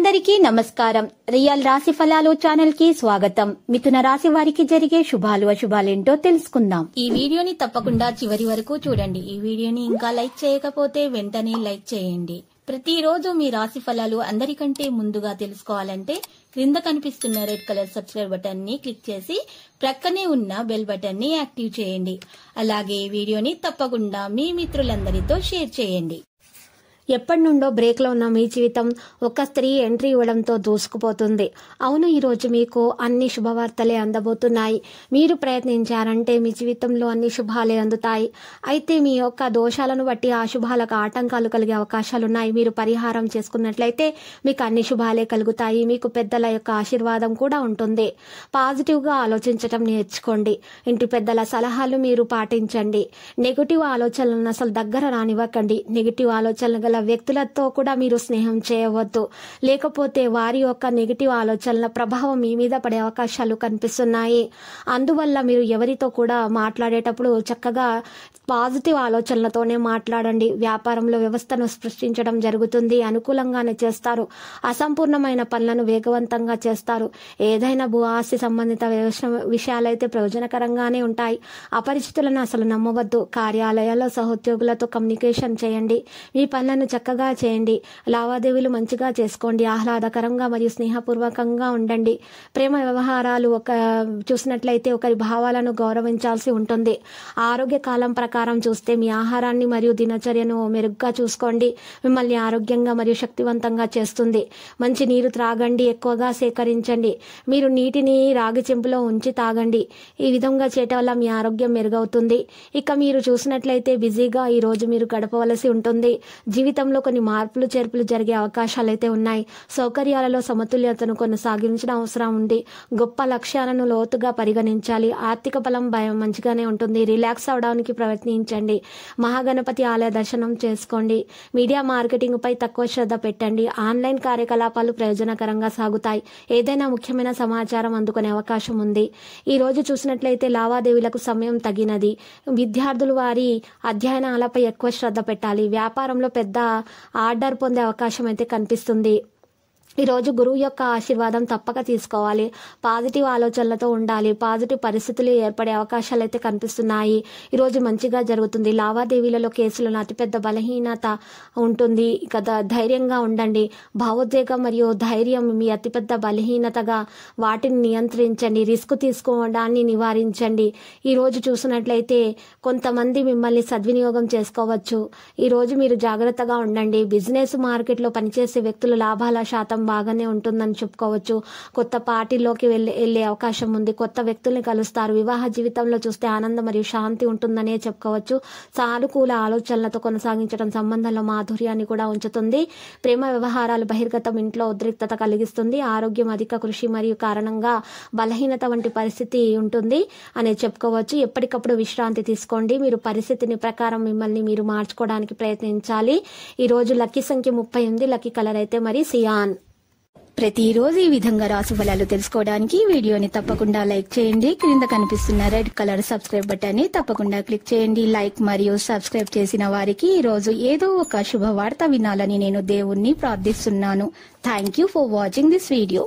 అందరికీ నమస్కారం. రియల్ రాశి ఫలాలు ఛానల్ కి స్వాగతం. మిథున రాశి వారికి జరిగే శుభాలు అశుభాలేంటో తెలుసుకుందాం. ఈ వీడియోని తప్పకుండా చివరి వరకు చూడండి. ఈ వీడియోని ఇంకా లైక్ చేయకపోతే వెంటనే లైక్ చేయండి. ప్రతిరోజు మీ రాశి ఫలాలు అందరికంటే ముందుగా తెలుసుకోవాలంటే క్రింద కనిపిస్తున్న రెడ్ కలర్ సబ్స్క్రైబ్ బటన్ ని క్లిక్ చేసి ప్రక్కనే ఉన్న బెల్ బటన్ ని యాక్టివ్ చేయండి. అలాగే ఈ వీడియోని తప్పకుండా మీ మిత్రులందరితో షేర్ చేయండి. ఎప్పటి నుండో బ్రేక్ లో ఉన్న మీ జీవితం ఒక స్త్రీ ఎంట్రీ ఇవ్వడంతో దూసుకుపోతుంది. అవును, ఈరోజు మీకు అన్ని శుభవార్తలే అందబోతున్నాయి. మీరు ప్రయత్నించారంటే మీ జీవితంలో అన్ని శుభాలే అందుతాయి. అయితే మీ యొక్క దోషాలను బట్టి ఆ శుభాలకు ఆటంకాలు కలిగే అవకాశాలున్నాయి. మీరు పరిహారం చేసుకున్నట్లయితే మీకు అన్ని శుభాలే కలుగుతాయి. మీకు పెద్దల యొక్క ఆశీర్వాదం కూడా ఉంటుంది. పాజిటివ్ గా ఆలోచించటం నేర్చుకోండి. ఇంటి పెద్దల సలహాలు మీరు పాటించండి. నెగటివ్ ఆలోచనలను అసలు దగ్గర రానివ్వకండి. నెగటివ్ ఆలోచనలు వ్యక్తులతో కూడా మీరు స్నేహం చేయవద్దు. లేకపోతే వారి యొక్క నెగిటివ్ ఆలోచనల ప్రభావం మీ మీద పడే అవకాశాలు కనిపిస్తున్నాయి. అందువల్ల మీరు ఎవరితో కూడా మాట్లాడేటప్పుడు చక్కగా పాజిటివ్ ఆలోచనలతోనే మాట్లాడండి. వ్యాపారంలో వ్యవస్థను సృష్టించడం జరుగుతుంది. అనుకూలంగానే చేస్తారు. అసంపూర్ణమైన పనులను వేగవంతంగా చేస్తారు. ఏదైనా భూ ఆస్తి సంబంధిత విషయాలైతే ప్రయోజనకరంగానే ఉంటాయి. అపరిచితులను అసలు నమ్మవద్దు. కార్యాలయాల్లో సహోద్యోగులతో కమ్యూనికేషన్ చేయండి. మీ పనులను చక్కగా చేయండి. లావాదేవీలు మంచిగా చేసుకోండి. ఆహ్లాదకరంగా మరియు స్నేహపూర్వకంగా ఉండండి. ప్రేమ వ్యవహారాలు చూసినట్లయితే ఒకరి భావాలను గౌరవించాల్సి ఉంటుంది. ఆరోగ్య కాలం ప్రకారం చూస్తే మీ ఆహారాన్ని మరియు దినచర్యను మెరుగ్గా చూసుకోండి. మిమ్మల్ని ఆరోగ్యంగా మరియు శక్తివంతంగా చేస్తుంది. మంచి నీరు త్రాగండి. ఎక్కువగా సేకరించండి. మీరు నీటిని రాగి చెంపులో ఉంచి తాగండి. ఈ విధంగా చేయటం వల్ల మీ ఆరోగ్యం మెరుగవుతుంది. ఇక మీరు చూసినట్లయితే బిజీగా ఈ రోజు మీరు గడపవలసి ఉంటుంది. జీవితంలో కొన్ని మార్పులు చేర్పులు జరిగే అవకాశాలు అయితే ఉన్నాయి. సౌకర్యాలలో సమతుల్యతను కొనసాగించిన అవసరం ఉంది. గొప్ప లక్ష్యాలను లోతుగా పరిగణించాలి. ఆర్థిక బలం భయం మంచిగానే ఉంటుంది. రిలాక్స్ అవడానికి ప్రయత్నించండి. మహాగణపతి ఆలయ దర్శనం చేసుకోండి. మీడియా మార్కెటింగ్ పై తక్కువ శ్రద్ధ పెట్టండి. ఆన్లైన్ కార్యకలాపాలు ప్రయోజనకరంగా సాగుతాయి. ఏదైనా ముఖ్యమైన సమాచారం అందుకునే అవకాశం ఉంది. ఈ రోజు చూసినట్లయితే లావాదేవీలకు సమయం తగినది. విద్యార్థులు వారి అధ్యయనాలపై ఎక్కువ శ్రద్ధ పెట్టాలి. వ్యాపారంలో పెద్ద ఆర్డర్ పొందే అవకాశం అయితే కనిపిస్తుంది. ఈరోజు గురువు యొక్క ఆశీర్వాదం తప్పక తీసుకోవాలి. పాజిటివ్ ఆలోచనలతో ఉండాలి. పాజిటివ్ పరిస్థితులు ఏర్పడే అవకాశాలు అయితే కనిపిస్తున్నాయి. ఈరోజు మంచిగా జరుగుతుంది. లావాదేవీలలో కేసులను అతిపెద్ద బలహీనత ఉంటుంది. ఇక ధైర్యంగా ఉండండి. భావోద్వేగం మరియు ధైర్యం మీ అతిపెద్ద బలహీనతగా వాటిని నియంత్రించండి. రిస్క్ తీసుకోవడాన్ని నివారించండి. ఈరోజు చూసినట్లయితే కొంతమంది మిమ్మల్ని సద్వినియోగం చేసుకోవచ్చు. ఈరోజు మీరు జాగ్రత్తగా ఉండండి. బిజినెస్ మార్కెట్లో పనిచేసే వ్యక్తులు లాభాల శాతం బాగానే ఉంటుందని చెప్పుకోవచ్చు. కొత్త పార్టీలోకి వెళ్లే అవకాశం ఉంది. కొత్త వ్యక్తుల్ని కలుస్తారు. వివాహ జీవితంలో చూస్తే ఆనందం మరియు శాంతి ఉంటుందనే చెప్పుకోవచ్చు. సానుకూల ఆలోచనలతో కొనసాగించడం సంబంధంలో మాధుర్యాన్ని కూడా ఉంచుతుంది. ప్రేమ వ్యవహారాలు బహిర్గతం ఇంట్లో ఉద్రిక్తత కలిగిస్తుంది. ఆరోగ్యం అధిక కృషి మరియు కారణంగా బలహీనత వంటి పరిస్థితి ఉంటుంది అనే చెప్పుకోవచ్చు. ఎప్పటికప్పుడు విశ్రాంతి తీసుకోండి. మీరు పరిస్థితిని ప్రకారం మిమ్మల్ని మీరు మార్చుకోవడానికి ప్రయత్నించాలి. ఈ రోజు లక్కీ సంఖ్య 30 ఉంది. లక్కీ కలర్ అయితే మరి సియాన్. ప్రతిరోజు ఈ విధంగా రాశి ఫలాలు తెలుసుకోవడానికి వీడియోని తప్పకుండా లైక్ చేయండి. క్రింద కనిపిస్తున్న రెడ్ కలర్ సబ్స్క్రైబ్ బటన్ ని తప్పకుండా క్లిక్ చేయండి. లైక్ మరియు సబ్స్క్రైబ్ చేసిన వారికి ఈ రోజు ఏదో ఒక శుభవార్త వినాలని నేను దేవుణ్ణి ప్రార్థిస్తున్నాను. Thank you for watching this video.